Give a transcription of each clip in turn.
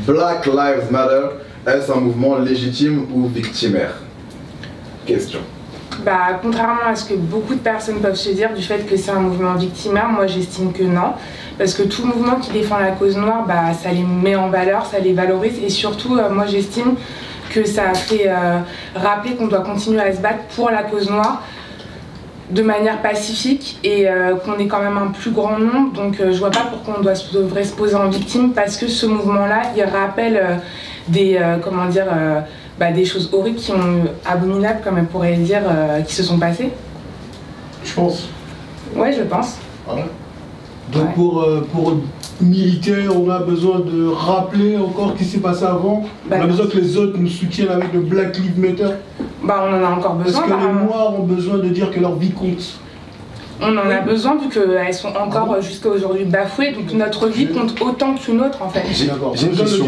Black Lives Matter, est-ce un mouvement légitime ou victimaire? Question. Bah, contrairement à ce que beaucoup de personnes peuvent se dire du fait que c'est un mouvement victimaire, moi j'estime que non. Parce que tout mouvement qui défend la cause noire, bah, ça les met en valeur, ça les valorise. Et surtout, moi j'estime que ça a fait rappeler qu'on doit continuer à se battre pour la cause noire de manière pacifique et qu'on est quand même un plus grand nombre. Donc je vois pas pourquoi on devrait se poser en victime, parce que ce mouvement-là, il rappelle des, comment dire, des choses horribles qui ont abominables, comme on pourrait dire, qui se sont passées. Je pense. Ouais, je pense. Ouais. Donc pour militer, on a besoin de rappeler encore ce qui s'est passé avant. On a besoin que les autres nous soutiennent avec le Black Lives Matter. Bah on en a encore besoin. Parce que les Noirs ont besoin de dire que leur vie compte. On en a besoin vu qu'elles sont encore jusqu'à aujourd'hui bafouées, donc notre vie compte autant qu'une autre en fait. J'ai une question.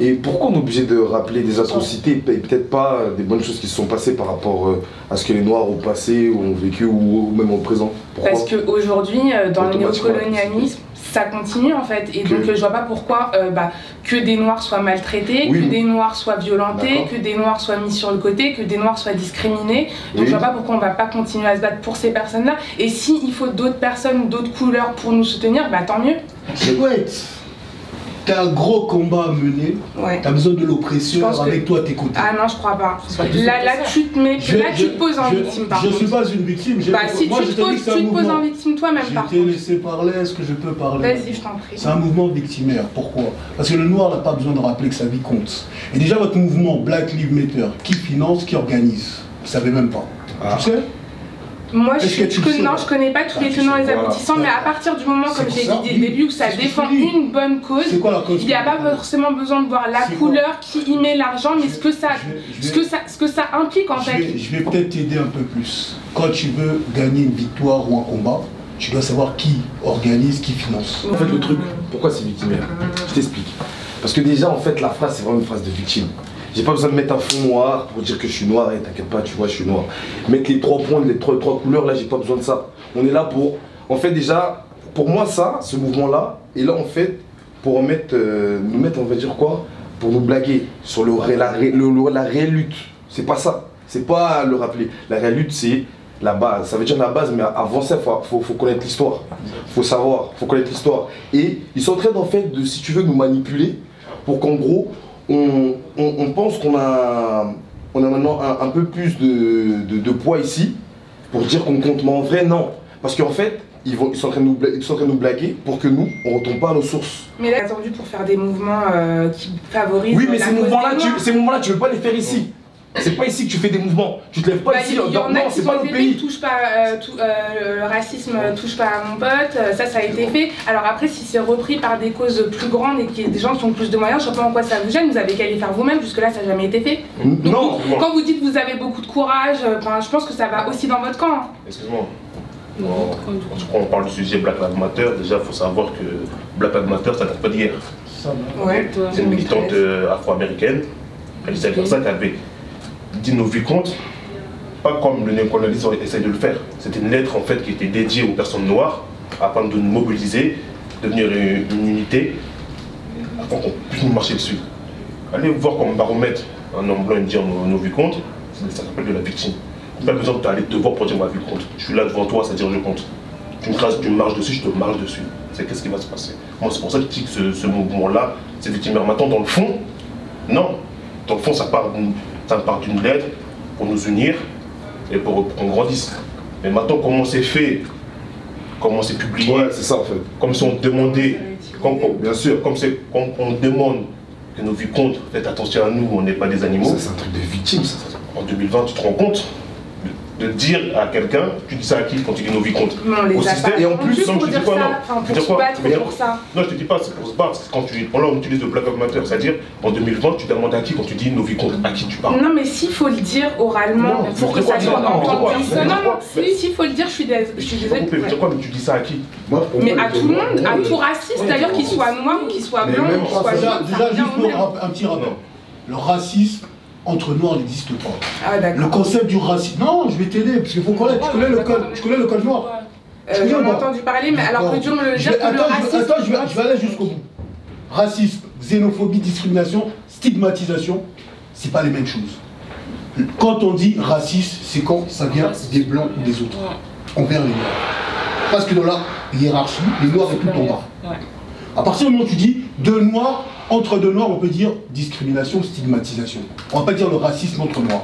Et pourquoi on est obligé de rappeler des atrocités et peut-être pas des bonnes choses qui se sont passées par rapport à ce que les Noirs ont passé, ou ont vécu, ou même au présent? Pourquoi? Parce qu'aujourd'hui, dans le néocolonialisme, ça continue en fait. Et donc je vois pas pourquoi que des Noirs soient maltraités, que des Noirs soient violentés, que des Noirs soient mis sur le côté, que des Noirs soient discriminés. Donc je vois pas pourquoi on va pas continuer à se battre pour ces personnes-là. Et s'il faut d'autres personnes, d'autres couleurs pour nous soutenir, bah tant mieux. T'as un gros combat à mener, t'as besoin de l'oppresseur avec toi à tes côtés. Ah non, je crois pas. Là, tu te poses en victime par contre. Je suis pas une victime. Bah si moi, tu te poses en victime toi-même par contre. Je t'ai laissé parler, est-ce que je peux parler? Vas-y, je t'en prie. C'est un mouvement victimaire, pourquoi? Parce que le noir n'a pas besoin de rappeler que sa vie compte. Et déjà votre mouvement Black Lives Matter, qui finance, qui organise? Vous savez même pas. Tu sais? Moi, je connais pas tous les tenants et les aboutissants, mais à partir du moment, comme j'ai dit dès le début, où ça défend une bonne cause, il n'y a pas forcément besoin de voir la couleur qui y met l'argent, mais ce que ça implique en fait. Je vais peut-être t'aider un peu plus. Quand tu veux gagner une victoire ou un combat, tu dois savoir qui organise, qui finance. En fait, le truc, pourquoi c'est victimaire? Je t'explique. Parce que déjà, en fait, la phrase, c'est vraiment une phrase de victime. J'ai pas besoin de mettre un fond noir pour dire que je suis noir, et t'inquiète pas, tu vois, je suis noir. Mettre les trois points, les trois couleurs, là, j'ai pas besoin de ça. On est là pour, en fait, déjà, pour moi, ça, ce mouvement-là, est là, en fait, pour nous mettre, on va dire quoi? Pour nous blaguer sur la réelle lutte. C'est pas ça. C'est pas le rappeler. La réelle lutte, c'est la base. Ça veut dire la base, mais avant ça, faut connaître l'histoire. Faut savoir, faut connaître l'histoire. Et ils sont en train, en fait, de, si tu veux, nous manipuler pour qu'en gros, on pense qu'on a maintenant un peu plus de poids ici pour dire qu'on compte, mais en vrai non. Parce qu'en fait, ils sont en train de nous blaguer pour que nous, on ne retombe pas à nos sources. Mais là, attendu pour faire des mouvements qui favorisent. Oui, mais ces mouvements-là, tu ne veux pas les faire ici. C'est pas ici que tu fais des mouvements. Tu te lèves pas ici. Non, c'est pas notre pays. Touche pas, le racisme touche pas à mon pote. Ça a été fait. Alors après, si c'est repris par des causes plus grandes et que des gens qui ont plus de moyens, je sais pas en quoi ça vous gêne. Vous avez qu'à les faire vous-même. Jusque là, ça n'a jamais été fait. Non. Quand vous dites que vous avez beaucoup de courage, je pense que ça va aussi dans votre camp. Excuse-moi. Quand on parle du sujet Black Lives Matter, déjà il faut savoir que Black Lives Matter ça date pas d'hier. C'est une militante afro-américaine, Alicia Garza, qui avait dit nos vies comptent, pas comme le néocolonialisme essaie de le faire. C'était une lettre en fait qui était dédiée aux personnes noires afin de nous mobiliser, devenir une unité, afin qu'on puisse nous marcher dessus. Allez voir comme baromètre un homme blanc et dire nos vies comptent, ça s'appelle de la victime. Pas besoin d'aller te voir pour dire ma vie compte. Je suis là devant toi, c'est-à-dire je compte. Tu me marches dessus, je te marche dessus. C'est qu'est-ce qui va se passer. Moi c'est pour ça que je dis que ce mouvement-là, c'est victimaire. Maintenant dans le fond, non. Dans le fond ça part d'une lettre pour nous unir et pour qu'on grandisse. Mais maintenant comment c'est fait, comment c'est publié, c'est ça en fait. Comme si on demandait, bien sûr, comme on demande que nos vies comptent, faites attention à nous, on n'est pas des animaux. C'est un truc de victime ça. En 2020 tu te rends compte de dire à quelqu'un, tu dis ça à qui quand tu dis nos vies comptent? Au système. Et en plus, non, je te dis quoi, non. Pour se battre pour ça. Non, je te dis pas, c'est pour se battre. Quand on utilise le Black Lives Matter, c'est-à-dire en 2020, tu demandes à qui quand tu dis nos vies comptent, à qui tu parles? Non, mais s'il faut le dire oralement pour que ça soit entendu. Non, s'il faut le dire, je suis désolée. Mais tu dis ça à qui? Mais à tout le monde, à tout raciste, d'ailleurs, qu'il soit noir ou qu'il soit blanc, qu'il soit jaune. Déjà, juste pour un petit rappel. Le racisme entre noirs n'existe pas. Ah, le concept du racisme. Non, je vais t'aider, parce qu'il faut connaître. Tu connais le code noir. J'en ai entendu parler, mais alors que Dieu me le dire que le racisme. Attends, je vais aller jusqu'au bout. Racisme, xénophobie, discrimination, stigmatisation, c'est pas les mêmes choses. Quand on dit raciste, c'est quand ça vient des blancs ou des autres, envers les noirs. Parce que dans la hiérarchie, les noirs sont tout en bas. À partir du moment où tu dis deux noirs, entre deux noirs, on peut dire discrimination, stigmatisation. On va pas dire le racisme entre noirs.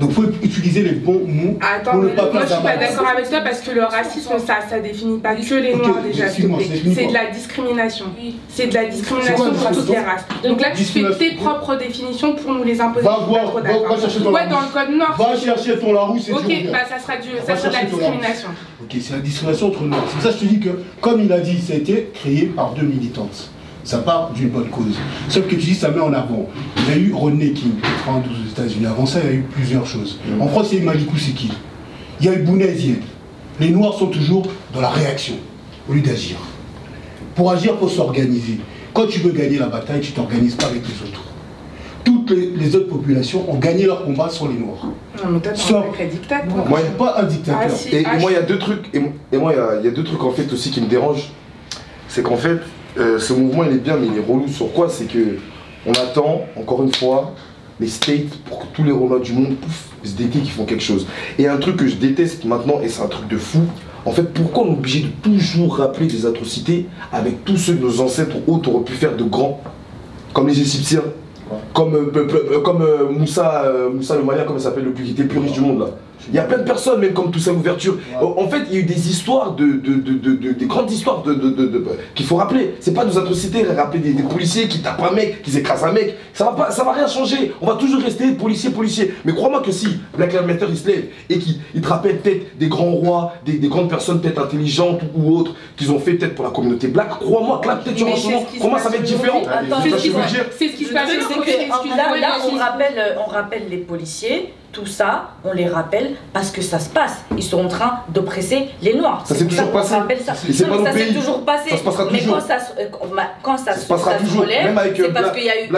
Donc il faut utiliser les bons mots. Attends, pour ne pas moi je suis pas d'accord avec toi parce que le racisme, ça définit pas que les noirs déjà. C'est de la discrimination. C'est de la discrimination pour toutes les races. Donc là tu fais tes propres définitions pour nous les imposer. Va chercher ton Larousse. Dans le code noir. Va chercher ton Larousse et ok, bah ça sera de la discrimination. Ok, c'est la discrimination entre noirs. C'est pour ça que je te dis que, comme il a dit, ça a été créé par deux militantes. Ça part d'une bonne cause. Sauf que tu dis, ça met en avant. Il y a eu Rodney King, 92 aux États-Unis. Avant ça, il y a eu plusieurs choses. En France, il y a eu Malikou Sekil. Il y a eu Bounaizienne. Les Noirs sont toujours dans la réaction, au lieu d'agir. Pour agir, il faut s'organiser. Quand tu veux gagner la bataille, tu ne t'organises pas avec les autres. Toutes les autres populations ont gagné leur combat sans les Noirs. Non, mais toi, t'es un sacré dictateur. Moi, je ne suis pas un dictateur. Ah, si, moi, il y a deux trucs. Et moi, il y a deux trucs en fait aussi qui me dérangent. C'est qu'en fait, ce mouvement il est bien, mais il est relou sur quoi? C'est que on attend, encore une fois, les States pour que tous les Renois du monde, pouf, se déclarent qu'ils font quelque chose. Et un truc que je déteste maintenant, et c'est un truc de fou, en fait, pourquoi on est obligé de toujours rappeler des atrocités avec tous ceux que nos ancêtres ou autres auraient pu faire de grands, comme les Égyptiens, comme Moussa le Malien, comme il s'appelle, qui était le plus riche du monde là. Il y a plein de personnes, même comme Toussaint Louverture. En fait, il y a eu des histoires, des grandes histoires qu'il faut rappeler. C'est pas nos atrocités, rappeler des policiers qui tapent un mec, qui écrasent un mec. Ça va rien changer. On va toujours rester policier. Mais crois-moi que si Black Lives Matter il se lève et qu'il te rappelle peut-être des grands rois, des grandes personnes peut-être intelligentes ou autres qu'ils ont fait peut-être pour la communauté black, crois-moi que là peut-être en ce moment, crois-moi ça va être différent. C'est ce qui se passe. Là, on rappelle les policiers. Tout ça, on les rappelle parce que ça se passe. Ils sont en train d'oppresser les Noirs. Ça s'est toujours passé. Ça s'est toujours passé. Ça se passera mais toujours. Quand ça se relève, c'est parce qu'il y a eu.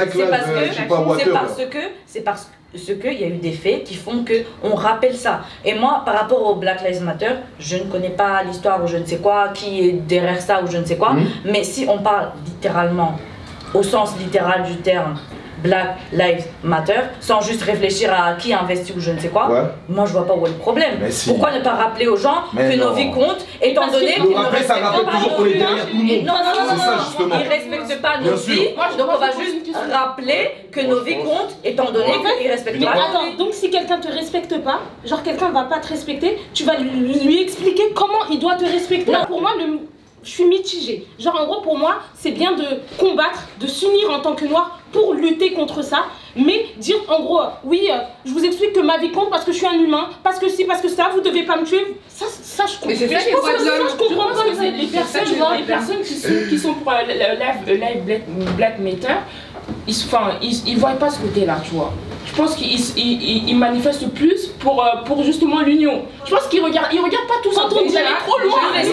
C'est parce qu'il y a eu des faits qui font qu'on rappelle ça. Et moi, par rapport au Black Lives Matter, je ne connais pas l'histoire ou je ne sais quoi, qui est derrière ça ou je ne sais quoi. Mais si on parle littéralement, au sens littéral du terme, Black Lives Matter, sans juste réfléchir à qui investit ou je ne sais quoi, moi je vois pas où est le problème. Pourquoi ne pas rappeler aux gens que nos vies comptent, étant donné qu'ils ne respectent pas ils respectent pas nos vies, donc on va juste rappeler que nos vies comptent, étant donné qu'ils ne respectent pas. Attends, donc si quelqu'un te respecte pas, genre quelqu'un va pas te respecter, tu vas lui expliquer comment il doit te respecter. Non, pour moi, je suis mitigée. Genre en gros pour moi, c'est bien de combattre, de s'unir en tant que noir pour lutter contre ça, mais dire en gros, oui, je vous explique que ma vie compte parce que je suis un humain, parce que si, parce que ça, vous devez pas me tuer. Ça je comprends. Mais c'est ça, je comprends pas les personnes qui sont pour Live Black Matter, ils voient pas ce côté-là, tu vois. Je pense qu'ils manifestent plus pour justement l'union. Je pense qu'ils regardent pas tout ça. Vous allez trop loin. Mais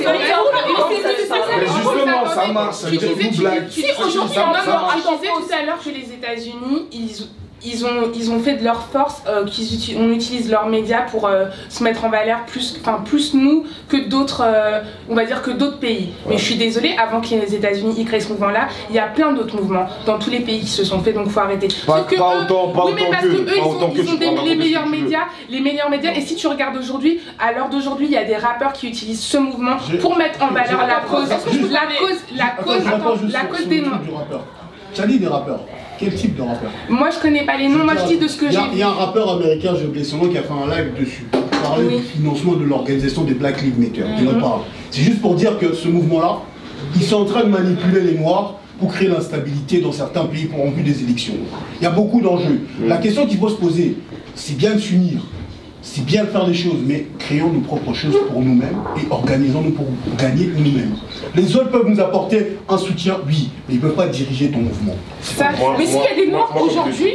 justement, ça marche. Ça veut dire une blague. Tu disais tout à l'heure que les États-Unis, ils ont fait de leur force, on utilise leurs médias pour se mettre en valeur plus nous que d'autres, on va dire que d'autres pays. Mais je suis désolée, avant que les États-Unis créent ce mouvement-là, il y a plein d'autres mouvements dans tous les pays qui se sont faits, donc faut arrêter. Pas autant Ils ont les meilleurs médias, et si tu regardes aujourd'hui, à l'heure d'aujourd'hui, il y a des rappeurs qui utilisent ce mouvement pour mettre en valeur la cause des Noirs. Tu as dit des rappeurs. Quel type de rappeur? Moi je connais pas les noms, moi je dis de ce que j'ai vu. Il y a un rappeur américain, j'ai oublié son nom, qui a fait un live dessus. Il parlait du financement de l'organisation des Black Lives Matter. Il en parle. C'est juste pour dire que ce mouvement-là, ils sont en train de manipuler les Noirs pour créer l'instabilité dans certains pays pour en vue des élections. Il y a beaucoup d'enjeux. La question qu'il faut se poser, c'est bien de s'unir. C'est bien de faire des choses, mais créons nos propres choses pour nous-mêmes et organisons-nous pour gagner nous-mêmes. Les autres peuvent nous apporter un soutien, oui, mais ils ne peuvent pas diriger ton mouvement. Mais s'il y a des Noirs aujourd'hui,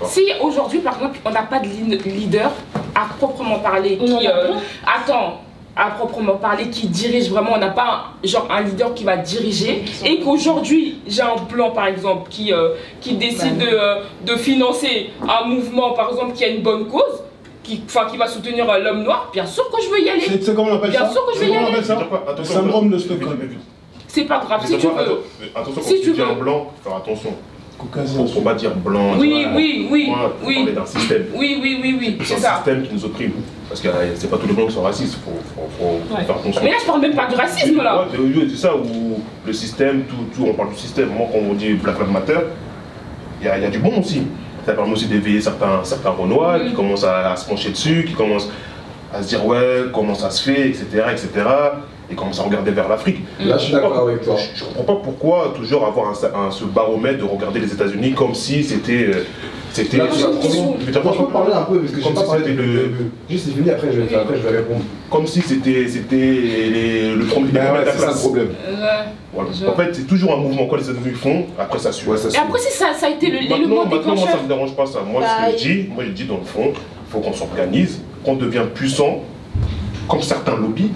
si aujourd'hui par exemple on n'a pas de leader à proprement parler, qui dirige vraiment, on n'a pas un leader qui va diriger, et qu'aujourd'hui j'ai un plan par exemple qui décide de financer un mouvement par exemple qui a une bonne cause, qui va soutenir l'homme noir, bien sûr que je veux y aller. C'est comment on appelle ça? Bien sûr que je veux y aller. Syndrome de Stockholm. c'est pas grave. Si tu veux. Attention, Si quand tu tu dis veux. un blanc, faut faire attention. Caucasien. Faut pas dire blanc. Oui, tu vois. oui, Moi, faut parler d'un système. oui, C'est c'est un ça. système qui nous opprime. Parce que c'est pas tous les blancs qui sont racistes, faut Ouais. faire attention. Mais là, je parle même pas du racisme là. Ouais, c'est ça, où le système, tout, on parle du système. Moi, quand on dit Black Lives Matter, il y a du bon aussi. Ça permet aussi d'éveiller certains Renois qui commencent à se pencher dessus, qui commencent à se dire ouais, comment ça se fait, etc. Et commencent à regarder vers l'Afrique. Là, je suis d'accord avec toi. Je comprends pas pourquoi toujours avoir ce baromètre de regarder les États-Unis comme si c'était. Là, je peux parler un peu parce que je Comme n'ai pas si parlé c'était depuis le début. Juste, c'est fini, après je vais répondre. Comme si c'était le trompe de Ben ouais, la c'est ça le place. problème. Voilà. En fait, c'est toujours un mouvement. Quand les États-Unis font, après ça suit. Ouais, ça Et après, si ça a été l'élément Maintenant, moi, déclencheur. ça me dérange pas ça. Moi, ce que je dis dans le fond, il faut qu'on s'organise, qu'on devienne puissant, comme certains lobbies.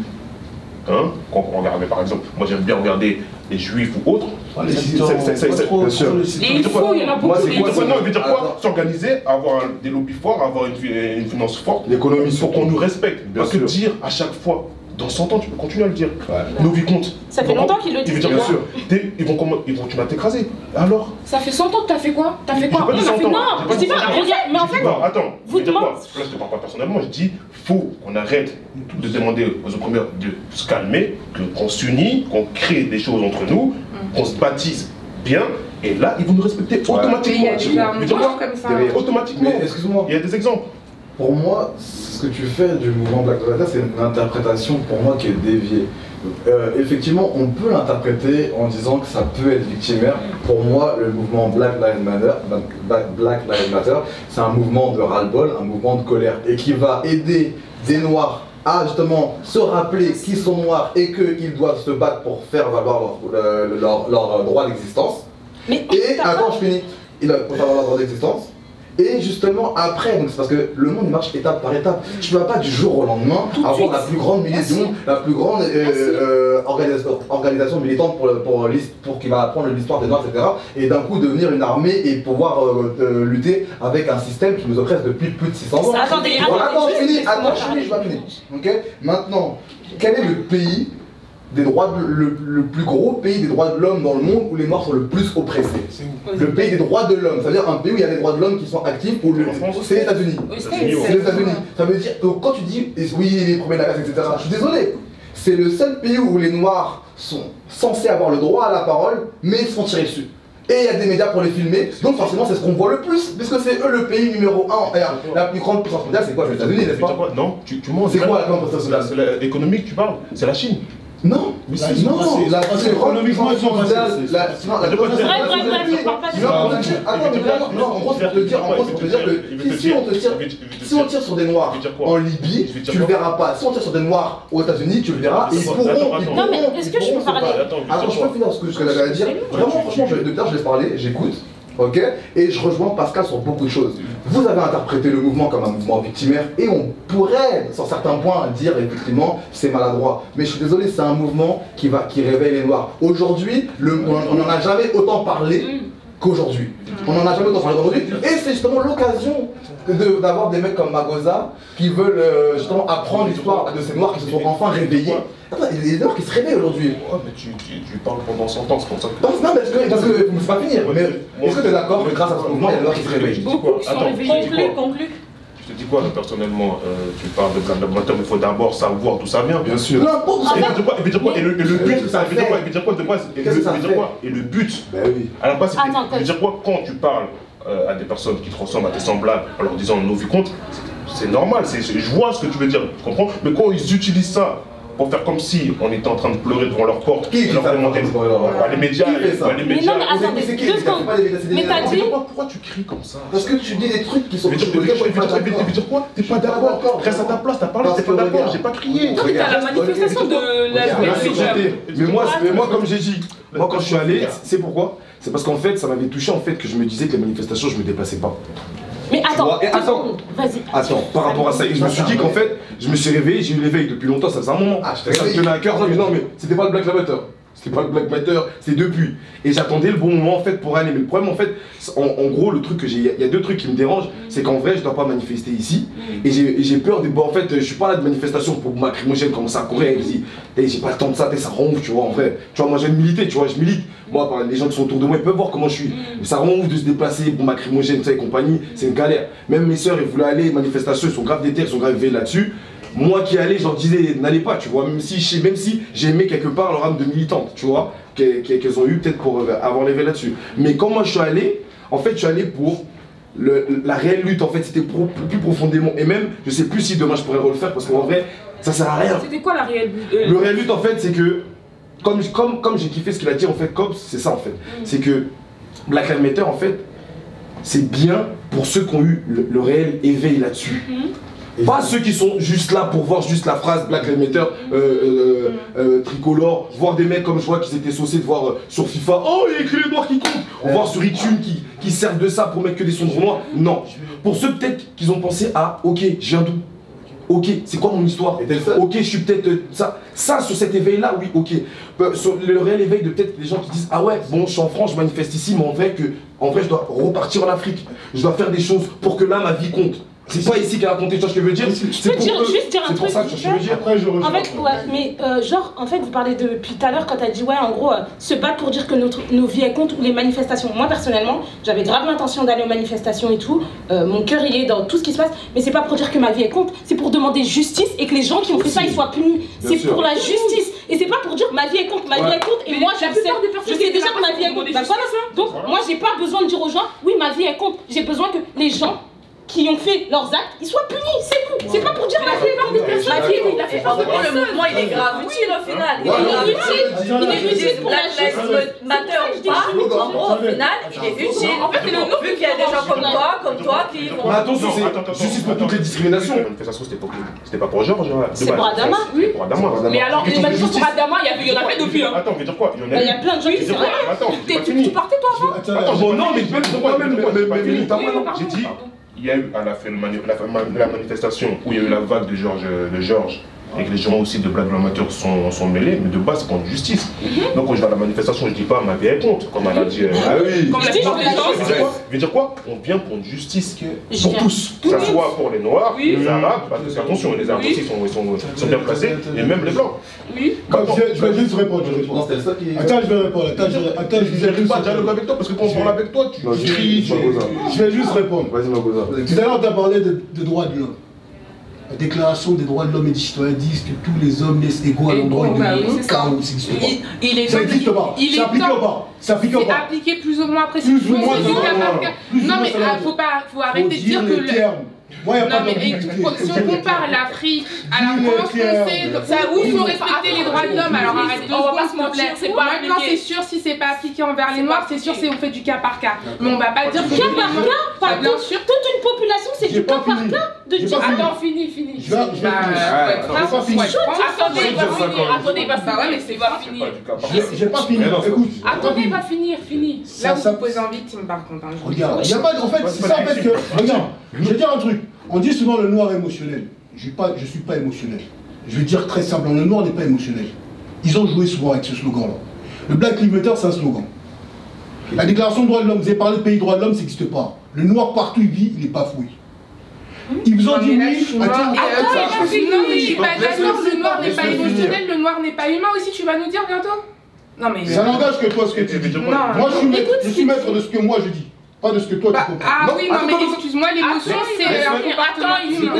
Hein, quand on regarde, par exemple, moi j'aime bien regarder les juifs ou autres. Les citons, bien sûr. Et il faut, il y en a beaucoup. Moi, c'est quoi, Non, il veut dire quoi? Attends. S'organiser, avoir des lobbies forts, avoir une finance forte, L'économie pour surtout. qu'on nous respecte. Bien Parce que sûr. dire à chaque fois, dans 100 ans, tu peux continuer à le dire. Ouais. Nos vies comptent. Ça fait longtemps qu'ils le disent. Il veut dire Bien quoi? sûr. Tu vas t'écraser. Alors? Ça fait 100 ans que t'as fait quoi? T'as fait J'ai quoi? pas dit On a 100 fait ans. non, J'ai pas je dit dis pas, 100 ans. regarde, mais en fait, Non, attends, vous je veux dire quoi? demandez- Là, je te parle pas personnellement, je dis, faut qu'on arrête de demander aux opprimeurs de se calmer, qu'on s'unit, qu'on crée des choses entre nous, qu'on se baptise bien, et là, ils vont nous respecter Mais il y automatiquement. a déjà un Je veux dire mouvement quoi? comme ça. Derrière. Automatiquement. Mais excuse-moi, Il y a des exemples. pour moi, ce que tu fais du mouvement Black Lives Matter, c'est une interprétation pour moi qui est déviée. Effectivement, on peut l'interpréter en disant que ça peut être victimaire. Pour moi, le mouvement Black Lives Matter, c'est un mouvement de ras-le-bol, un mouvement de colère, et qui va aider des Noirs à justement se rappeler qu'ils sont noirs et qu'ils doivent se battre pour faire valoir leur droit d'existence. Mais Et attends, je finis. Pour faire leur droit d'existence. Et justement après, donc c'est parce que le monde marche étape par étape. Tu ne vas pas du jour au lendemain Tout de avoir suite. la plus grande milice du monde, la plus grande organisation militante pour qui va apprendre l'histoire des Noirs, etc. Et d'un coup devenir une armée et pouvoir lutter avec un système qui nous oppresse depuis plus de 600 ans. Attendez, Attends, je finis, laissez-moi je vais finir. Ok. Maintenant, quel est le pays des droits le plus gros pays des droits de l'homme dans le monde où les Noirs sont le plus oppressés? Le pays des droits de l'homme, c'est-à-dire un pays où il y a des droits de l'homme qui sont actifs, c'est les États-Unis. C'est les États-Unis. Ça veut dire, donc quand tu dis oui, les premiers de la race, etc., je suis désolé. C'est le seul pays où les Noirs sont censés avoir le droit à la parole, mais ils se font tirer dessus. Et il y a des médias pour les filmer, donc forcément c'est ce qu'on voit le plus, puisque c'est eux le pays numéro 1. La plus grande puissance mondiale, c'est quoi? Les États-Unis, n'est-ce pas? Non, tu mens. C'est quoi la grande puissance mondiale? C'est économique, tu parles. C'est la Chine. Non, Mais non, ils sont passés. la Parce que plus grande économiquement, ils sont puissance mondiale, passés. Bref, on parle pas de ça. Non, en gros, c'est pour te dire, que si on tire sur des Noirs en Libye, tu le verras pas. Si on tire sur des Noirs aux États-Unis, tu le verras. Et ils pourront. Non, mais est-ce que je peux parler? Alors, je peux finir ce que j'avais à dire. Vraiment, franchement, depuis tard, je laisse parler, j'écoute. Ok, et je rejoins Pascal sur beaucoup de choses. Vous avez interprété le mouvement comme un mouvement victimaire et on pourrait, sur certains points, dire effectivement c'est maladroit. Mais je suis désolé, c'est un mouvement qui réveille les Noirs. Aujourd'hui, on n'en a jamais autant parlé qu'aujourd'hui. On n'en a jamais autant parlé qu'aujourd'hui. Et c'est justement l'occasion d'avoir des mecs comme Magosa qui veulent justement apprendre l'histoire de ces Noirs qui se sont enfin réveillés. Attends, il y a des Noirs qui se réveillent aujourd'hui. Ouais, mais tu parles pendant 100 ans, c'est pour ça que. Non, parce que vous ne pas finir. Mais est-ce que tu es d'accord que grâce à ce mouvement, il y a des Noirs qui se réveillent? Beaucoup qui sont Attends, réveillés. Conclu. Je te dis quoi, personnellement, tu parles de Black Lives Matter, mais il faut d'abord savoir d'où ça vient. Bien sûr. N'importe Et il veut dire quoi? Et le but, il veut dire quoi de base? Qu'est-ce que ça fait? Et le but. Ben oui. À la base, Attends, il veut dire quoi quand tu parles à des personnes qui te ressemblent, à tes semblables, en leur disant nos vies comptent? C'est normal, je vois ce que tu veux dire, tu comprends? Mais quand ils utilisent ça pour faire comme si on était en train de pleurer devant leur porte, Qui leur fait demander ça? les médias, Qui fait ça? les Mais médias. non, mais attendez, C'est qui? 2 secondes. Mais t'as dit. Pourquoi tu cries comme ça? Parce que tu dis des trucs qui sont. Il veut dire quoi? T'es pas d'accord. Reste à ta place, t'as parlé, t'es pas d'accord, j'ai pas crié. Non, mais t'as la manifestation de la Mais moi, comme j'ai dit, moi quand je suis allé, c'est pourquoi? C'est parce qu'en fait, ça m'avait touché en fait que je me disais que les manifestations, je me déplaçais pas. Mais attends, Et attends. Vas-y. Attends, par rapport à ça, et je me suis dit qu'en fait, je me suis réveillé, j'ai eu l'éveil depuis longtemps, ça faisait un moment. Ça me tenait à cœur, mais non, mais c'était pas le Black Lives Matter. C'était pas le Black Matter, c'est depuis. Et j'attendais le bon moment en fait pour aller. Mais le problème en fait, en gros, le truc que j'ai. Il y a deux trucs qui me dérangent, c'est qu'en vrai, je dois pas manifester ici. Et j'ai peur de. Bon, en fait, je suis pas là de manifestation pour ma lacrymogène commencer à courir. Je dis, j'ai pas le temps de ça, ça rend ouf, tu vois, en vrai. Tu vois, moi j'aime militer, tu vois, je milite. Moi, les gens qui sont autour de moi, ils peuvent voir comment je suis. Mais ça rend ouf de se déplacer pour ma lacrymogène, tout ça et compagnie, c'est une galère. Même mes sœurs, ils voulaient aller, manifestation, ils sont grave déter, ils sont grave veillés là-dessus. Moi qui allais, je leur disais, n'allez pas, tu vois, même si j'ai aimé quelque part leur âme de militante, tu vois, qu'elles ont eu peut-être pour avoir levé là-dessus. Mais quand moi je suis allé, en fait, je suis allé pour la réelle lutte, en fait, c'était plus profondément. Et même, je sais plus si demain je pourrais refaire parce qu'en vrai, ça sert à rien. C'était quoi la réelle lutte? Le réelle lutte, en fait, c'est que, comme j'ai kiffé ce qu'il a dit, en fait, Cobbs, c'est ça, en fait. C'est que Black Lives Matter, en fait, c'est bien pour ceux qui ont eu le réel éveil là-dessus. Pas ceux qui sont juste là pour voir juste la phrase Black Lives Matter tricolore, voir des mecs comme je vois qui étaient saucés de voir sur FIFA, oh il y a écrit les noirs qui comptent, ou voir sur iTunes qui servent de ça pour mettre que des sons de noirs. Non. Pour ceux peut-être qu'ils ont pensé à ok, je viens d'où? Ok, c'est quoi mon histoire? Ok, je suis peut-être ça sur cet éveil là, oui, ok. Sur le réel éveil de peut-être les gens qui disent ah ouais, bon je suis en France, je manifeste ici, mais en vrai je dois repartir en Afrique, je dois faire des choses pour que là ma vie compte. C'est pas ici qu'elle a raconté, tu vois ce que je veux dire? Je peux juste dire un truc. C'est pour ça que je veux dire. Après, je rejoins. En fait, ouais, mais genre, en fait, vous parlez depuis tout à l'heure quand t'as dit, ouais, en gros, se battre pour dire que nos vies elles comptent ou les manifestations. Moi, personnellement, j'avais grave l'intention d'aller aux manifestations et tout. Mon cœur, il est dans tout ce qui se passe. Mais c'est pas pour dire que ma vie elle compte, c'est pour demander justice et que les gens qui ont fait ça, ils soient punis. C'est pour la justice. Et c'est pas pour dire ma vie elle compte, ma vie elle compte. Et moi, je sais déjà que ma vie elle compte. Bah voilà. Donc, moi, j'ai pas besoin de dire aux gens, oui, ma vie elle compte. J'ai besoin que les gens qui ont fait leurs actes, ils soient punis, c'est tout. C'est pas pour dire la plupart des personnes. Le mouvement il est grave utile au final. Il est utile pour la Black Matter ou pas. En gros, au final, il est utile. En fait, c'est le nom vu qu'il y a des gens comme toi qui vont. Mais attention, c'est justice pour toutes les discriminations. La manifestation, c'était pas pour Georges. C'est pour Adama. Oui, pour Adama. Mais alors, les manifestations pour Adama, il y en a fait depuis. Attends, mais dire quoi? Il y a plein de gens qui sont là. Attends, tu partais toi avant? Attends, non, mais j'ai dit. Il y a eu à la fin la manifestation où il y a eu la vague de Georges et que les gens aussi de Black Lives Matter sont mêlés, mais de base c'est contre justice. Donc quand je vais à la manifestation, je dis pas ma vie elle compte, comme elle a dit. Ah oui. Comme la veut dire quoi? On vient pour une justice pour tous, que ce soit pour les Noirs, les Arabes, parce que attention, les Arabes aussi sont bien placés, et même les Blancs. Oui. Je vais juste répondre. Attends, je vais répondre. Attends, je vais pas dialogue avec toi parce que quand on parle avec toi, tu cries. Je vais juste répondre. Vas-y, ma goza. Tout à l'heure, tu as parlé de droits de l'homme. La déclaration des droits de l'homme et des citoyens disent que tous les hommes naissent égaux à l'endroit de l'homme. Ça n'existe pas. Ça n'existe pas. Ça applique pas. Ça applique pas. C'est appliqué plus ou moins après. Plus ou moins. Non, mais faut arrêter de dire que le. Moi, y a non, mais si on compare l'Afrique à la France, où il faut respecter les droits de l'homme, alors arrête de on va pas se mentir, c'est pas maintenant c'est sûr si c'est pas appliqué envers les Noirs, c'est sûr si on fait du cas par cas. Mais on va pas dire cas par cas, pas bien sûr. Toute une population, c'est du cas par cas de dire. Attends, fini. Je vais finir. Attendez, il va finir. J'ai pas fini. Écoute. Attendez, il va finir, fini. Là, vous vous posez en victime par contre. Regarde, il y a pas. En fait, c'est ça en fait que. Regarde, je vais dire un truc. On dit souvent le noir est émotionnel. Je suis pas émotionnel. Je vais dire très simplement, le noir n'est pas émotionnel. Ils ont joué souvent avec ce slogan-là. Le Black Lives Matter, c'est un slogan. La déclaration des droits de l'homme, vous avez parlé de pays droits de l'homme, ça n'existe pas. Le noir, partout il vit, il est bafoué. Ils vous ont dit oui. Non, mais je suis pas d'accord, le noir n'est pas émotionnel, le noir n'est pas humain aussi, tu vas nous dire bientôt? Non, mais. Ça n'engage que toi ce que tu dis. Moi, je suis maître de ce que moi je dis. Pas de ce que toi tu comprends. Ah oui, non, mais excuse-moi, l'émotion, c'est un comportement humain.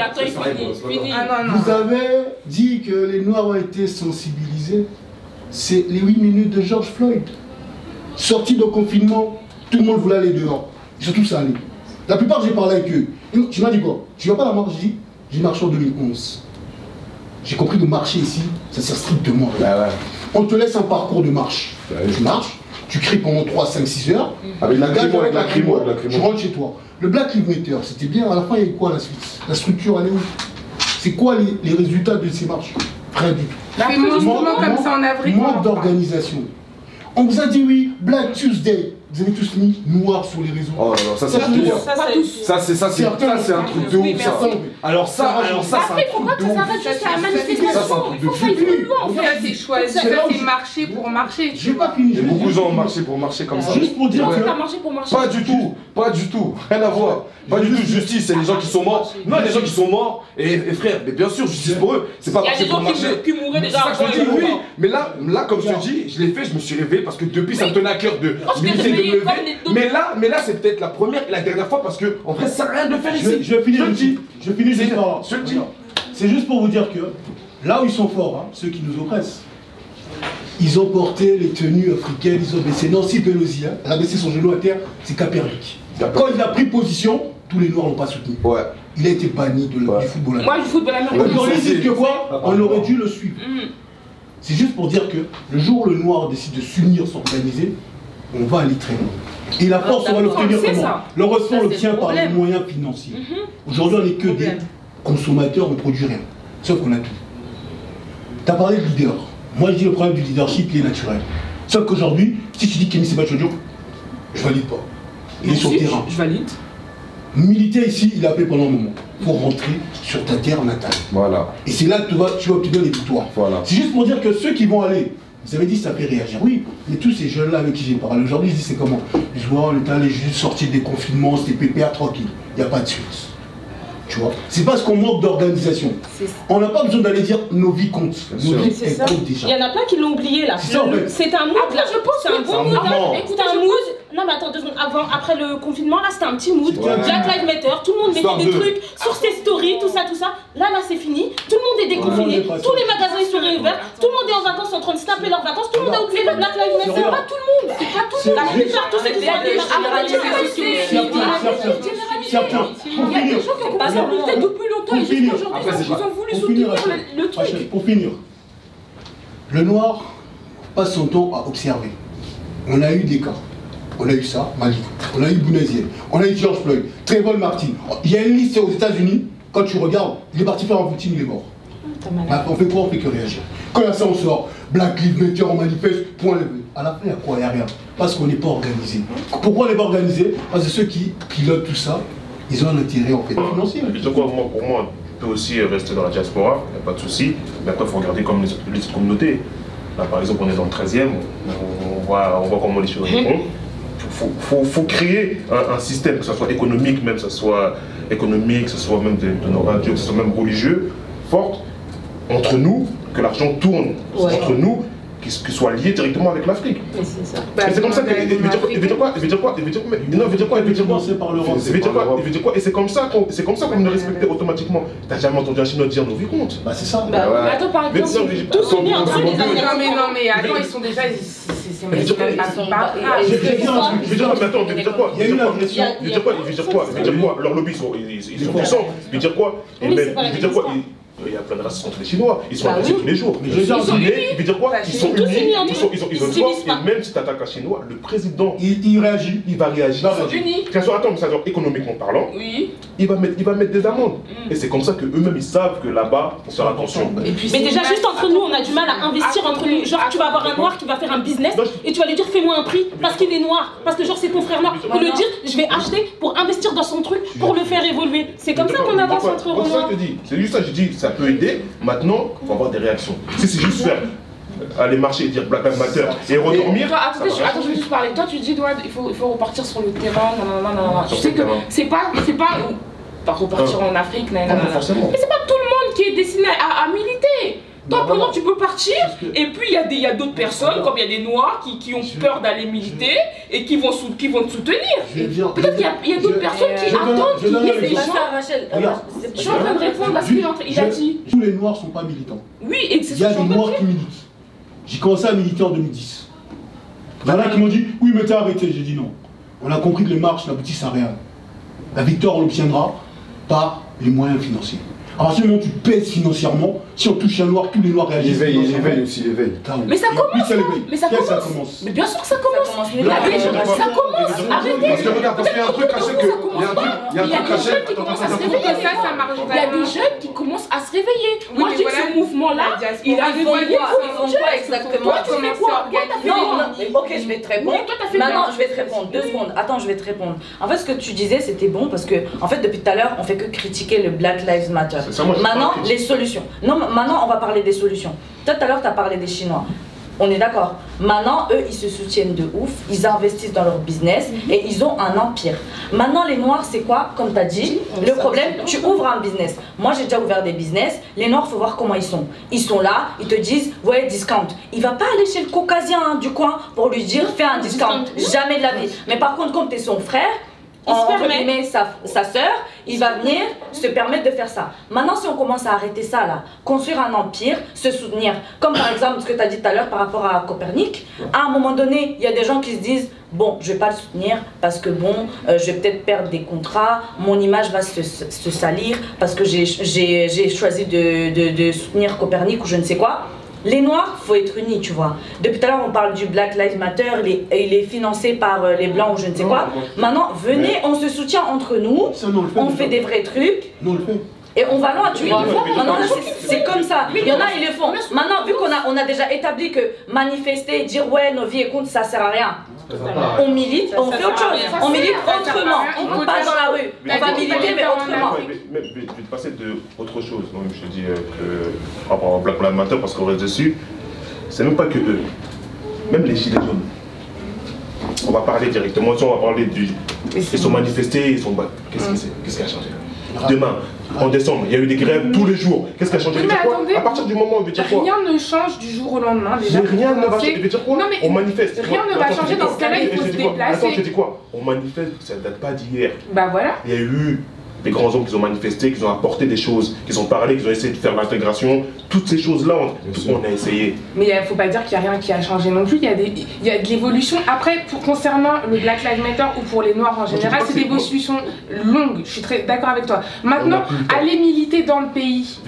Attends, il finit. Vous avez dit que les Noirs ont été sensibilisés. C'est les 8 minutes de George Floyd. Sorti de confinement, tout le monde voulait aller dehors. Ils sont tous allés. La plupart, j'ai parlé avec eux. Tu m'as dit quoi? Tu vas pas la marche? J'ai dit, j'ai marché en 2011. J'ai compris que marcher ici, ça sert strictement à rien. On te laisse un parcours de marche. Tu marches. Tu cries pendant 3, 5, 6 heures. Avec la crimo. Tu rentres chez toi. Le Black Lives Matter, c'était bien. À la fin, il y a eu quoi la suite? La structure, elle est où? C'est quoi les résultats de ces marches? Rien du tout. Comme ça en avril. Manque d'organisation. On vous a dit oui, Black Tuesday. Vous avez tous mis noir sur les réseaux. Oh là là, ça c'est pire. Ça c'est un truc de ouf ça. Alors ça c'est un après, il faut pas que ça s'arrête juste à la manifestation. Il faut que ça aille plus loin en fait. Ça c'est choisi, ça c'est marcher pour marcher. J'ai pas fini. Beaucoup de gens ont marché pour marcher comme ça. Juste pour dire que... t'as marché pour marcher. Pas du tout, rien à voir. Pas du tout, justice, c'est les gens qui sont morts. Non, les gens qui sont morts, et frère, mais bien sûr, justice pour eux, c'est pas marcher pour marcher. Il y a des gens qui mouraient déjà avant. Oui, mais là, comme je te dis, je l'ai fait, je me suis réveillé parce que depuis, ça me tenait à cœur de militer, de me lever. Mais là, c'est peut-être la première et la dernière fois parce que, en vrai, ça sert à rien de le faire ici. Je finis juste par... Je le dis. C'est juste pour vous dire que, là où ils sont forts, ceux qui nous oppressent, ils ont porté les tenues africaines, ils ont baissé Nancy Pelosi, elle a baissé son genou à terre, c'est Kaepernick. Quand il a pris position, tous les Noirs l'ont pas soutenu. Ouais. Il a été banni du football américain. Moi, du football américain. Aujourd'hui, c'est que quoi, on aurait dû le suivre. C'est juste pour dire que le jour où le Noir décide de s'unir, s'organiser, on va aller très loin. Et la force, on va l'obtenir comment? Le reste, on l'obtient par les moyens financiers. Aujourd'hui, on n'est que des consommateurs, on ne produit rien. Sauf qu'on a tout. Tu as parlé de leader. Moi, je dis le problème du leadership, il est naturel. Sauf qu'aujourd'hui, si tu dis Kémy Sébachodio, je valide pas. Il est sur le terrain. Je valide. Militaire ici, il a appelé pendant un moment. Pour rentrer sur ta terre natale. Voilà. Et c'est là que tu vas obtenir les victoires. Voilà. C'est juste pour dire que ceux qui vont aller, vous avez dit ça fait réagir. Oui, mais tous ces jeunes-là avec qui j'ai parlé aujourd'hui, ils disent c'est comment? Je vois, on est allé juste sortir des confinements, c'était PPA tranquille. Il n'y a pas de suite. Tu vois, c'est parce qu'on manque d'organisation. On n'a pas besoin d'aller dire nos vies comptent. Nos vies, elles comptent déjà. Il y en a plein qui l'ont oublié là. C'est un mood là. Je pense c'est un bon mood. Écoute, un mood. Non mais attends 2 secondes. Après le confinement là, c'était un petit mood. Black Lives Matter. Tout le monde mettait des trucs sur ses stories, tout ça. Là c'est fini. Tout le monde est déconfiné. Tous les magasins ils sont réouverts. Tout le monde est en vacances en train de snapper leurs vacances. Tout le monde a oublié le Black Lives Matter. C'est pas tout le monde. C'est pas tout le monde. La plupart tous ceux qui sont Certains. Il y a des gens qui ont commencé à lutter depuis longtemps et jusqu'à aujourd'hui ils ont voulu soutenir le truc. Pour finir, le noir passe son temps à observer. On a eu des cas. On a eu ça, Malik. On a eu Bounaziel. On a eu George Floyd. Trayvon Martin. Il y a une liste aux États-Unis. Quand tu regardes, il est parti faire un footing, il est mort. On fait quoi? On fait que réagir. Quand il y a ça, on sort. Black Lives Matter, on manifeste. Point levé. À la fin, il y a quoi? Il n'y a rien. Parce qu'on n'est pas organisé. Pourquoi on n'est pas organisé? Parce que ceux qui pilotent tout ça, ils ont un intérêt en fait financier. Pour moi, tu peux aussi rester dans la diaspora, il n'y a pas de souci. Mais après, il faut regarder comme les autres communautés. Là, par exemple, on est dans le 13e, on voit comment les choses vont. Il faut créer un système, que ce soit économique, même que ce soit économique, que ce soit même de nos radios, que ce soit même religieux, fort, entre nous, que l'argent tourne entre nous, qui soit lié directement avec l'Afrique. Et c'est comme ça que. Il veut dire quoi? Et c'est comme ça qu'on me respectait automatiquement. T'as jamais entendu un Chinois dire nos vies comptent? Bah c'est ça. Attends, par exemple, tous unis entre les Asiatiques. Non mais attends, ils sont déjà. C'est Je veux dire, mais attends, il veut dire quoi? Il y a une agression. Il veut dire quoi? Leurs lobbies ils sont puissants. Il veut dire quoi? Il veut dire quoi? Il y a plein de racistes contre les Chinois, ils sont agressés tous les jours. Mais il veut dire quoi? Ils sont unis, ils ont une force, et même si tu attaques un Chinois, le président, il réagit, il va réagir. Attends, mais ça veut dire économiquement parlant, il va mettre des amendes. Et c'est comme ça qu'eux-mêmes ils savent que là-bas, on faire attention. Mais déjà, juste entre nous, on a du mal à investir entre nous. Genre, tu vas avoir un noir qui va faire un business et tu vas lui dire fais-moi un prix parce qu'il est noir, parce que genre c'est ton frère noir. Ou le dire je vais acheter pour investir dans son truc, pour le faire évoluer. C'est comme ça qu'on avance entre nous. C'est juste ça, je dis, ça peut aider. Maintenant, il faut avoir des réactions. Si c'est juste faire aller marcher et dire Black Lives Matter et redormir. Attends, je vais juste parler. Toi, tu dis, il faut repartir sur le terrain. Tu sais que c'est pas repartir en Afrique. Mais c'est pas tout le monde qui est destiné à militer. Toi, pendant tu peux partir, et puis il y a d'autres personnes, comme il y a des Noirs qui ont peur d'aller militer et qui vont te soutenir. Peut-être qu'il y a d'autres personnes qui attendent qu'il y ait des gens. Je suis en train de répondre à ce qu'il a dit. Tous les Noirs ne sont pas militants. Oui, et c'est il y a des Noirs qui militent. J'ai commencé à militer en 2010. Il y en a qui m'ont dit oui, mais t'as arrêté. J'ai dit non. On a compris que les marches n'aboutissent à rien. La victoire, on l'obtiendra par les moyens financiers. À partir du moment où tu pèses financièrement, si on touche un noir, tous les noirs réagissent. Il éveille aussi, il éveille. Mais ça commence. Mais bien sûr que ça commence. Ça commence. Arrêtez. Parce que regarde, parce qu'il y a un truc caché que. Il y a un truc caché. Ça marche. Il y a des jeunes qui commencent à se réveiller. Moi, je dis que ce mouvement-là, il a réveillé. Ils font quoi exactement? Ok, je vais te répondre. Maintenant, je vais te répondre. 2 secondes. Attends, je vais te répondre. En fait, ce que tu disais, c'était bon parce que, en fait, depuis tout à l'heure, on fait que critiquer le Black Lives Matter. Maintenant, les solutions. Non, maintenant, on va parler des solutions. Tout à l'heure, tu as parlé des Chinois. On est d'accord. Maintenant, eux, ils se soutiennent de ouf. Ils investissent dans leur business et ils ont un empire. Maintenant, les Noirs, c'est quoi? Comme tu as dit, le problème, tu ouvres un business. Moi, j'ai déjà ouvert des business. Les Noirs, il faut voir comment ils sont. Ils sont là, ils te disent, ouais, discount. Il va pas aller chez le caucasien du coin pour lui dire, fais un discount. Jamais de la vie. Mais par contre, comme tu es son frère, entre guillemets, sa sœur, il va venir se permettre de faire ça. Maintenant, si on commence à arrêter ça, là, construire un empire, se soutenir, comme par exemple ce que tu as dit tout à l'heure par rapport à Copernic, à un moment donné, il y a des gens qui se disent, bon, je vais pas le soutenir parce que bon, je vais peut-être perdre des contrats, mon image va se salir parce que j'ai choisi de soutenir Copernic ou je ne sais quoi. Les Noirs, faut être unis, tu vois. Depuis tout à l'heure, on parle du Black Lives Matter, il est financé par les Blancs ou je ne sais quoi. Maintenant, venez, on se soutient entre nous, on fait des vrais trucs. Nous, on le fait. Et on va loin, tu vois. Maintenant, c'est comme ça. Il y en a, ils le font. Maintenant, vu qu'on a déjà établi que manifester, dire ouais, nos vies et comptes, ça sert à rien. On milite, on fait autre chose. On milite autrement. On passe dans la rue. On va militer, mais autrement. Mais je vais te passer de autre chose. Donc, je te dis que par rapport au Black Lives Matter, parce qu'on reste dessus, c'est même pas que eux. Même les gilets jaunes. On va parler directement, on va parler du. Ils sont manifestés, ils sont. Qu'est-ce qui a changé? Demain, en décembre, il y a eu des grèves tous les jours. Qu'est-ce qui a changé? À partir du moment où on veut dire quoi? Rien ne change du jour au lendemain. Déjà, rien ne va changer. Tu veux dire quoi? On manifeste. Rien ne va changer dans ce cas-là, il faut se déplacer. Attends, je te dis quoi? On manifeste, ça ne date pas d'hier. Bah voilà. Il y a eu des grands hommes qui ont manifesté, qui ont apporté des choses, qui ont parlé, qui ont essayé de faire l'intégration. Toutes ces choses-là, on a essayé. Mais il ne faut pas dire qu'il n'y a rien qui a changé non plus. Il y a de l'évolution. Après, concernant le Black Lives Matter ou pour les Noirs en général, c'est des évolutions longues. Je suis très d'accord avec toi. Maintenant, aller militer dans le pays.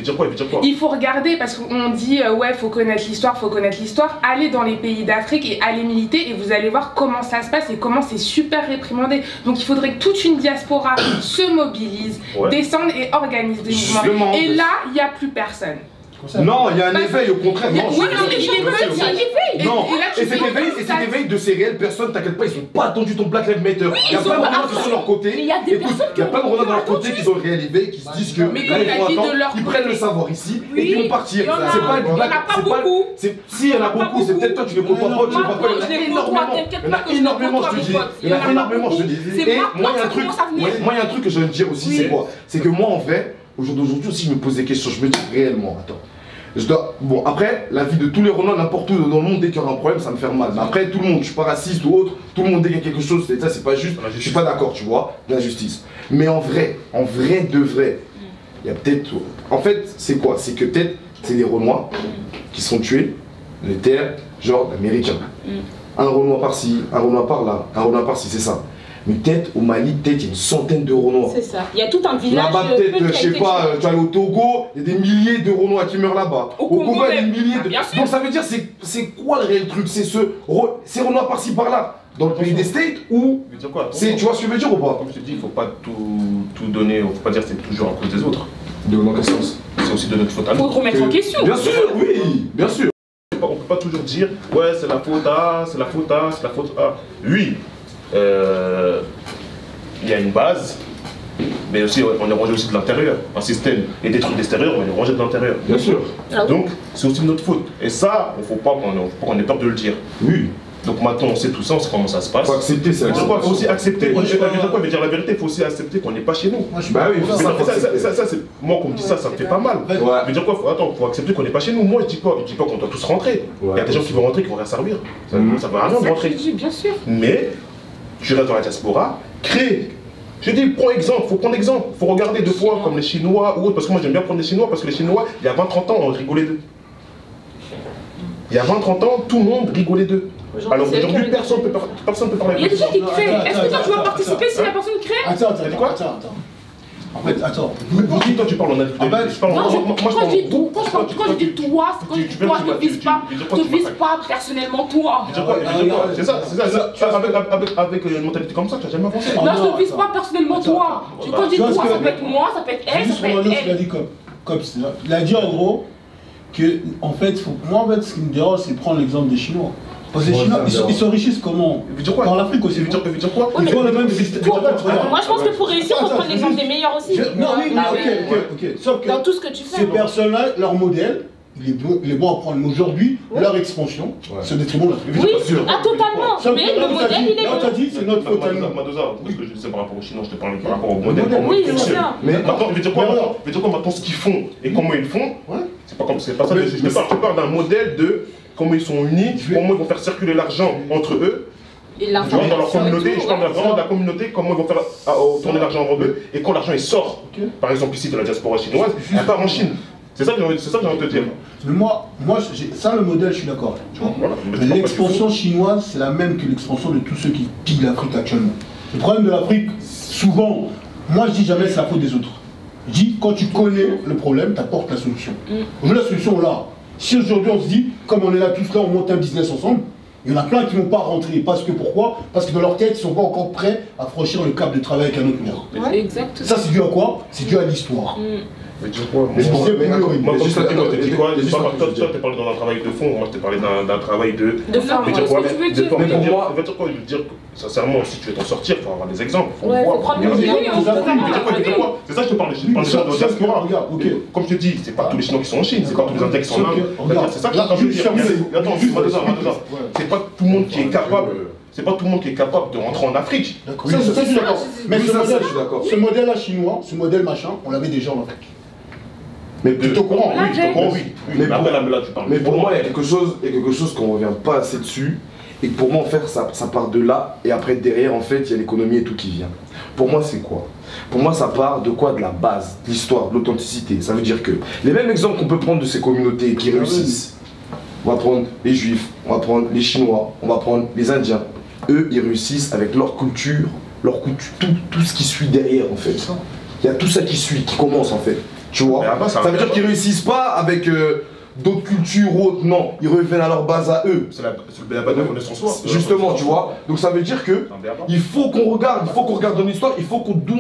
Il faut regarder parce qu'on dit ouais, il faut connaître l'histoire, Allez dans les pays d'Afrique et allez militer et vous allez voir comment ça se passe et comment c'est super réprimandé. Donc il faudrait que toute une diaspora se mobilise. Descendent et organisent des mouvements. Et là, il n'y a plus personne. Non, il y a un éveil, au contraire. Non, oui, non, mais il est petit. Non, et cet éveil de ces réelles personnes, t'inquiète pas, ils sont pas attendus ton Black Lives Matter. Il y a plein de Renois qui sont de leur côté. Il y a plein de Renois de leur côté qui ont le réel éveil, qui se disent que ils prennent le savoir ici et qui vont partir. C'est pas une blague. Si, il y en a beaucoup, c'est peut-être toi, tu les comprends pas, tu les vois pas. Il y en a énormément, je te dis. Il y en a énormément, je te dis. Et moi, il y a un truc que je veux te dire aussi, c'est quoi? C'est que moi, en vrai, au jour d'aujourd'hui aussi, je me pose des questions. Je me dis réellement, attends. Bon, après, la vie de tous les Renois, n'importe où dans le monde, dès qu'il y aura un problème, ça me fait mal. Mais après, tout le monde, je suis pas raciste ou autre, tout le monde, dès qu'il y a quelque chose, ça, c'est pas juste. Je suis pas d'accord, tu vois, de la justice. Mais en vrai de vrai, il y a peut-être. En fait, c'est quoi? C'est que peut-être, c'est des Renois qui sont tués, les terres, genre américains. Un Renois par-ci, un Renois par-là, un Renois par-ci, c'est ça. Mais peut-être au Mali, peut-être il y a une centaine de Renois. C'est ça. Il y a tout un village. Là-bas, peut-être, je sais pas, tu vas aller au Togo, il y a des milliers de Renois qui meurent là-bas. Au Congo, il y a des milliers de. Donc ça veut dire, c'est quoi le réel truc? C'est ces Renois par-ci par-là, dans le pays des States ou. Tu vois ce que je veux dire ou pas? Comme je te dis, il faut pas tout donner, il faut pas dire que c'est toujours à cause des autres. Dans quel sens? C'est aussi de notre faute à nous. Faut remettre en question. Bien sûr, oui, bien sûr. On peut pas toujours dire, ouais, c'est la faute à, c'est la faute à, c'est la faute à. Oui. Il y a une base, mais aussi on est rangé aussi de l'intérieur. Un système est détruit de l'extérieur, on est rangé de l'intérieur. Bien sûr. Donc c'est aussi notre faute. Et ça, il ne faut pas qu'on ait peur de le dire. Oui. Donc maintenant on sait tout ça, on sait comment ça se passe. Il faut accepter ça. Il faut aussi accepter. Je veux dire la vérité, il faut aussi accepter qu'on n'est pas chez nous. Bah oui, ça c'est. Moi qu'on me dit ça, ça me fait pas mal. Je veux dire quoi? Attends, faut accepter qu'on n'est pas chez nous. Moi je dis pas qu'on doit tous rentrer. Il y a des gens qui vont rentrer, qui vont rien servir. Ça ne va rien de rentrer. Bien sûr. Mais tu restes dans la diaspora, crée. Je dis, prends exemple, faut prendre exemple. Faut regarder deux fois comme les Chinois ou autres, parce que moi j'aime bien prendre les Chinois, parce que les Chinois, il y a 20-30 ans, on rigolait d'eux. Il y a 20-30 ans, tout le monde rigolait d'eux. Alors aujourd'hui, personne ne peut parler. Il y a des gens qui créent. Est-ce que toi tu vas participer si la personne crée? Attends. En fait, attends. Toi, tu parles en avis. Quand je dis toi, c'est quand toi, te vise pas personnellement toi. C'est ça. Avec une mentalité comme ça, tu n'as jamais avancé. Non, je te vise pas personnellement toi. Quand je dis toi, ça peut être moi, ça peut être elle, ça peut être elle. Il a dit en gros que, en fait, moi, ce qui me dérange, c'est prendre l'exemple des Chinois. Parce que les Chinois, ils s'enrichissent comment? Dans l'Afrique aussi. Ils ont le même système. Moi, je pense que pour réussir, il faut prendre l'exemple des meilleurs aussi. Non, oui, ok. Sauf que dans tout ce que tu fais. Ces personnes-là, leur modèle, il est bon à prendre. Mais aujourd'hui, leur expansion, c'est des très bons. Oui, totalement. Mais le modèle, il est bon. Là, tu as dit, c'est notre faute à nous. Madoza, parce que je sais par rapport aux Chinois, je te parlais par rapport au modèle. Oui, je sais. Mais maintenant, je vais dire quoi maintenant, ce qu'ils font et comment ils font, c'est pas ça. Je te parle d'un modèle de comment ils sont unis, comment ils vont faire circuler l'argent entre eux. Et dans leur communauté, je parle vraiment de la communauté, comment ils vont faire tourner l'argent entre eux. Et quand l'argent il sort, par exemple ici de la diaspora chinoise, elle part en Chine. C'est ça que j'ai envie de te dire. Mais moi ça le modèle, je suis d'accord. Mais l'expansion chinoise, c'est la même que l'expansion de tous ceux qui pillent l'Afrique actuellement. Le problème de l'Afrique, souvent, moi je dis jamais c'est la faute des autres. Je dis quand tu connais le problème, tu apportes la solution. Aujourd'hui la solution là. Si aujourd'hui on se dit, comme on est là tous là, on monte un business ensemble, il y en a plein qui ne vont pas rentrer. Parce que pourquoi? Parce que dans leur tête, ils ne sont pas encore prêts à franchir le cap de travail avec un autre noir. Exactement. Ça, c'est dû à quoi? C'est dû à l'histoire. Mais tu vois, moi, je t'ai dit quoi? Toi, t'es parlé dans un travail de fond, moi, je t'ai parlé d'un travail de forme. Mais Qu'est-ce que tu veux dire? Mais pour moi, je veux dire, sincèrement, si tu veux t'en sortir, il faut avoir des exemples. Ouais, faut prendre des exemples. C'est ça que je te parle. Je parle déjà de diaspora. Comme je te dis, c'est pas tous les Chinois qui sont en Chine, c'est pas tous les Indiens qui sont en Inde. C'est ça que je veux dire. Attends, c'est pas tout le monde qui est capable. C'est pas tout le monde qui est capable de rentrer en Afrique. Ça, je suis d'accord. Mais ce modèle-là chinois, ce modèle machin, on l'avait déjà en Afrique. Mais plutôt courant, oui. Mais pour moi, il y a quelque chose qu'on ne revient pas assez dessus. Et que pour moi, en fait, ça part de là. Et après, derrière, en fait, il y a l'économie et tout qui vient. Pour moi, c'est quoi? Pour moi, ça part de quoi? De la base, de l'histoire, de l'authenticité. Ça veut dire que les mêmes exemples qu'on peut prendre de ces communautés qui réussissent, on va prendre les Juifs, on va prendre les Chinois, on va prendre les Indiens. Eux, ils réussissent avec leur culture, tout ce qui suit derrière, en fait. Il y a tout ça qui suit, qui commence, en fait. Tu vois, ça veut dire qu'ils réussissent pas avec d'autres cultures ou autres, non, ils reviennent à leur base à eux. C'est la base de connaissance soi. Justement, tu vois, donc ça veut dire que il faut qu'on regarde dans l'histoire, il faut qu'on d'où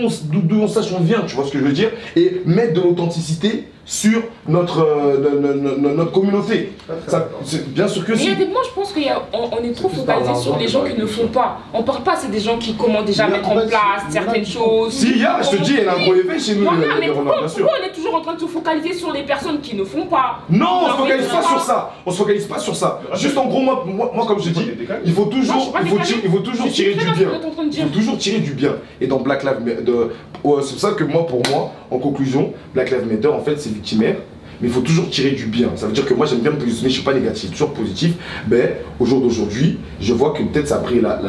on sache on vient, tu vois ce que je veux dire, et mettre de l'authenticité sur notre communauté. Bien sûr que si. Moi je pense qu'on est trop focalisé sur les gens qui ne font pas. On parle pas, c'est des gens qui commencent déjà à mettre en place certaines choses. Si, je te dis, il y a un gros effet chez nous. Mais pourquoi on est toujours en train de se focaliser sur les personnes qui ne font pas? Non, on se focalise pas sur ça. On se focalise pas sur ça. Juste en gros, moi comme je dis, il faut toujours tirer du bien. Il faut toujours tirer du bien. Et dans Black Lives Matter, c'est pour ça que pour moi, en conclusion, Black Lives Matter, en fait, c'est victimaire. Mais il faut toujours tirer du bien. Ça veut dire que moi j'aime bien me positionner, je ne suis pas négatif, toujours positif. Mais au jour d'aujourd'hui, je vois que peut-être ça a pris la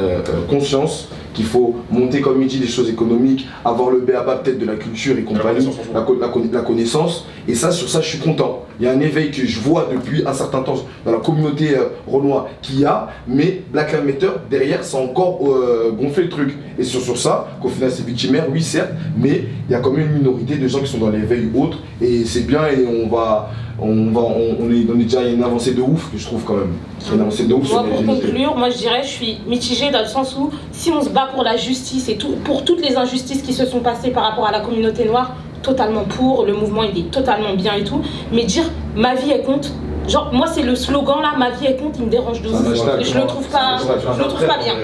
conscience qu'il faut monter, comme il dit, les choses économiques, avoir le b.a.-ba peut-être de la culture et compagnie, la connaissance. Et ça, sur ça, je suis content. Il y a un éveil que je vois depuis un certain temps dans la communauté renois qu'il y a, mais Black Lives Matter, derrière, ça a encore gonflé le truc. Et sur ça, qu'au final c'est victimaire, oui certes, mais il y a quand même une minorité de gens qui sont dans l'éveil ou autres, et c'est bien, et on est déjà, il y a une avancée de ouf que je trouve quand même. Une avancée de ouf. Moi, pour conclure, moi je dirais, je suis mitigée dans le sens où si on se bat pour la justice et pour toutes les injustices qui se sont passées par rapport à la communauté noire, totalement pour, le mouvement il est totalement bien et tout, mais dire ma vie elle compte, genre moi c'est le slogan là, ma vie elle compte, il me dérange de ouf, je le trouve pas bien.